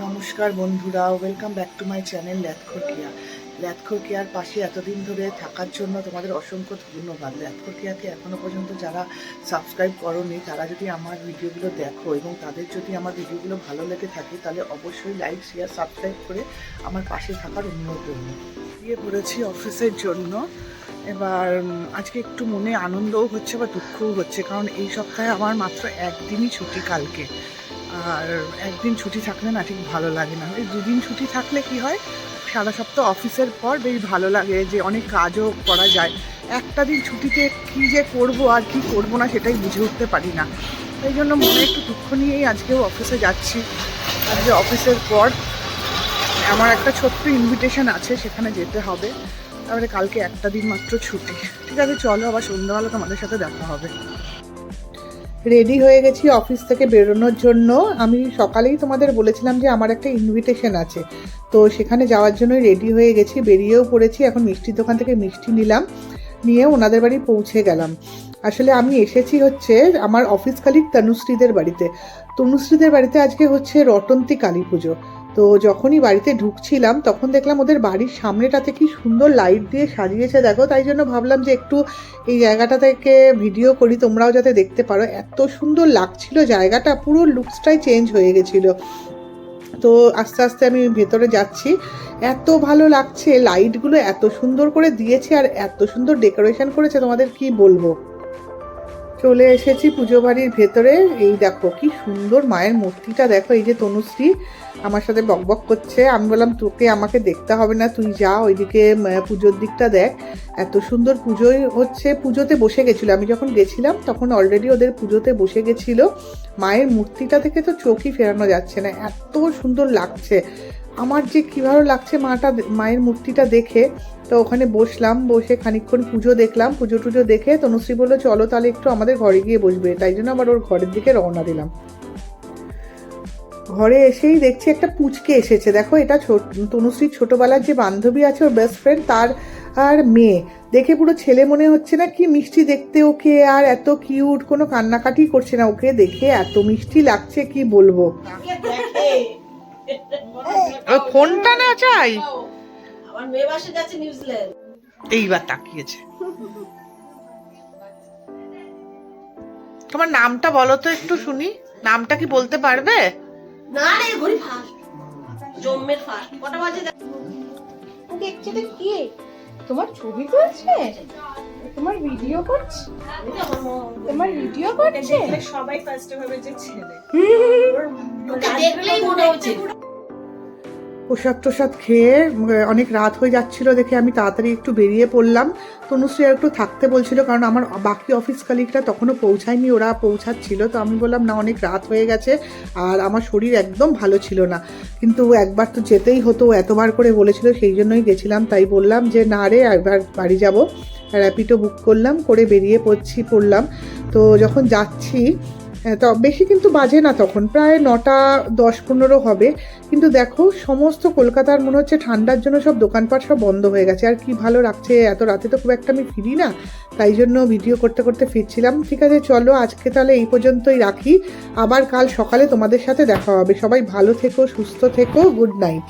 নমস্কার বন্ধুরা, welcome back to my channel Lathkhor Keya. Lathkhor কেয়ার পাশে এতদিন ধরে থাকার জন্য তোমাদের অসংখ্য ধন্যবাদ। ল্যাথখোর কেয়াকে এখনও পর্যন্ত যারা সাবস্ক্রাইব করোনি তারা যদি আমার ভিডিওগুলো দেখো এবং তাদের যদি আমার ভিডিওগুলো ভালো লেগে থাকে তাহলে অবশ্যই লাইক শেয়ার সাবস্ক্রাইব করে আমার পাশে থাকার অনুরোধ করব। গিয়ে পড়েছি অফিসের জন্য। এবার আজকে একটু মনে আনন্দও হচ্ছে বা দুঃখও হচ্ছে, কারণ এই সপ্তাহে আমার মাত্র একদিনই ছুটি কালকে। আর একদিন ছুটি থাকলে না ঠিক ভালো লাগে না। এই দুদিন ছুটি থাকলে কি হয়, সারা সপ্তাহ অফিসের পর বেশ ভালো লাগে, যে অনেক কাজও করা যায়। একটা দিন ছুটিতে কী যে করব আর কি করব না সেটাই বুঝে উঠতে পারি না। এই জন্য মনে একটু দুঃখ নিয়েই আজকেও অফিসে যাচ্ছি। আজকে অফিসের পর আমার একটা ছোট্ট ইনভিটেশন আছে, সেখানে যেতে হবে। তারপরে কালকে একটা দিন মাত্র ছুটি। ঠিক আছে, চলো আবার সন্ধ্যাবেলা তোমাদের সাথে দেখা হবে। রেডি হয়ে গেছি অফিস থেকে বেরোনোর জন্য। আমি সকালেই তোমাদের বলেছিলাম যে আমার একটা ইনভিটেশন আছে, তো সেখানে যাওয়ার জন্যই রেডি হয়ে গেছি, বেরিয়েও পড়েছি। এখন মিষ্টির দোকান থেকে মিষ্টি নিলাম, নিয়ে ওনাদের বাড়ি পৌঁছে গেলাম। আসলে আমি এসেছি হচ্ছে আমার অফিস কালিগ তনুশ্রীদের বাড়িতে। তনুশ্রীদের বাড়িতে আজকে হচ্ছে রটন্তী কালী পুজো। তো যখনই বাড়িতে ঢুকছিলাম তখন দেখলাম ওদের বাড়ির সামনেটাতে কি সুন্দর লাইট দিয়ে সাজিয়েছে দেখো। তাই জন্য ভাবলাম যে একটু এই জায়গাটা থেকে ভিডিও করি, তোমরাও যাতে দেখতে পারো। এত সুন্দর লাগছিল জায়গাটা, পুরো লুকসটাই চেঞ্জ হয়ে গেছিলো। তো আস্তে আস্তে আমি ভেতরে যাচ্ছি, এত ভালো লাগছে, লাইটগুলো এত সুন্দর করে দিয়েছে আর এত সুন্দর ডেকোরেশন করেছে, তোমাদের কি বলবো। চলে এসেছি পুজো বাড়ির ভেতরে। এই দেখো কি সুন্দর মায়ের মূর্তিটা দেখো। এই যে তনুশ্রী আমার সাথে বকবক করছে, আমি বললাম তোকে আমাকে দেখতে হবে না, তুই যা ওইদিকে পুজোর দিকটা দেখ। এত সুন্দর পুজোই হচ্ছে। পুজোতে বসে গেছিলো, আমি যখন গেছিলাম তখন অলরেডি ওদের পুজোতে বসে গেছিলো। মায়ের মূর্তিটা থেকে তো চোখই ফেরানো যাচ্ছে না, এত সুন্দর লাগছে। আমার যে কী ভালো লাগছে মায়ের মূর্তিটা দেখে। তো ওখানে বসলাম, বসে খানিকক্ষণ পুজো দেখলাম। পুজো টুজো দেখে তনুশ্রী বললো চলো তাহলে একটু আমাদের ঘরে গিয়ে বসবে। তাই জন্য আবার ওর ঘরের দিকে রওনা দিলাম। ঘরে এসেই দেখছি একটা পুচকে এসেছে। দেখো এটা তনুশ্রীর ছোটোবেলার যে বান্ধবী আছে, ওর বেস্ট ফ্রেন্ড, তার আর মেয়ে। দেখে পুরো ছেলে মনে হচ্ছে না, কি মিষ্টি দেখতে ওকে, আর এত কিউট, কোনো কান্নাকাটি করছে না। ওকে দেখে এত মিষ্টি লাগছে কি বলবো। ফোনটা না চাই, আমার মেয়ে বাসে যাচ্ছে নিউজিল্যান্ড। এইবার তাকিয়েছে। তোমার নামটা বলো তো একটু শুনি, নামটা কি বলতে পারবে? না রে ঘড়ি ফাস্ট জম্মের ফাস্ট কটা বাজে ওকে একসাথে কি তোমার ছবি তুলছে, তোমার ভিডিও করছে, তোমার ভিডিও করছে। সবাই ফার্স্টে ভাবে যে ছেলে, ওকে দেখলেই মনে হচ্ছে। প্রসাদ টোসাদ খেয়ে অনেক রাত হয়ে যাচ্ছিল দেখে আমি তাড়াতাড়ি একটু বেরিয়ে পড়লাম। তনুশ্রী আর একটু থাকতে বলছিল, কারণ আমার বাকি অফিস কালিগরা তখনও পৌঁছায়নি, ওরা পৌঁছাচ্ছিল। তো আমি বললাম না, অনেক রাত হয়ে গেছে আর আমার শরীর একদম ভালো ছিল না, কিন্তু একবার তো যেতেই হতো, এতবার করে বলেছিল, সেই জন্যই গেছিলাম। তাই বললাম যে না রে, একবার বাড়ি যাব। র্যাপিডো বুক করলাম, করে বেরিয়ে পড়লাম। তো যখন যাচ্ছি তো বেশি কিন্তু বাজে না, তখন প্রায় 9টা 10-15 হবে। কিন্তু দেখো সমস্ত কলকাতার মনে হচ্ছে ঠান্ডার জন্য সব দোকানপাট সব বন্ধ হয়ে গেছে। আর কি ভালো লাগছে, এত রাতে তো খুব একটা আমি ফিরি না, তাই জন্য ভিডিও করতে করতে ফিরছিলাম। ঠিক আছে চলো আজকে তাহলে এই পর্যন্তই রাখি, আবার কাল সকালে তোমাদের সাথে দেখা হবে। সবাই ভালো থেকো, সুস্থ থেকো, গুড নাইট।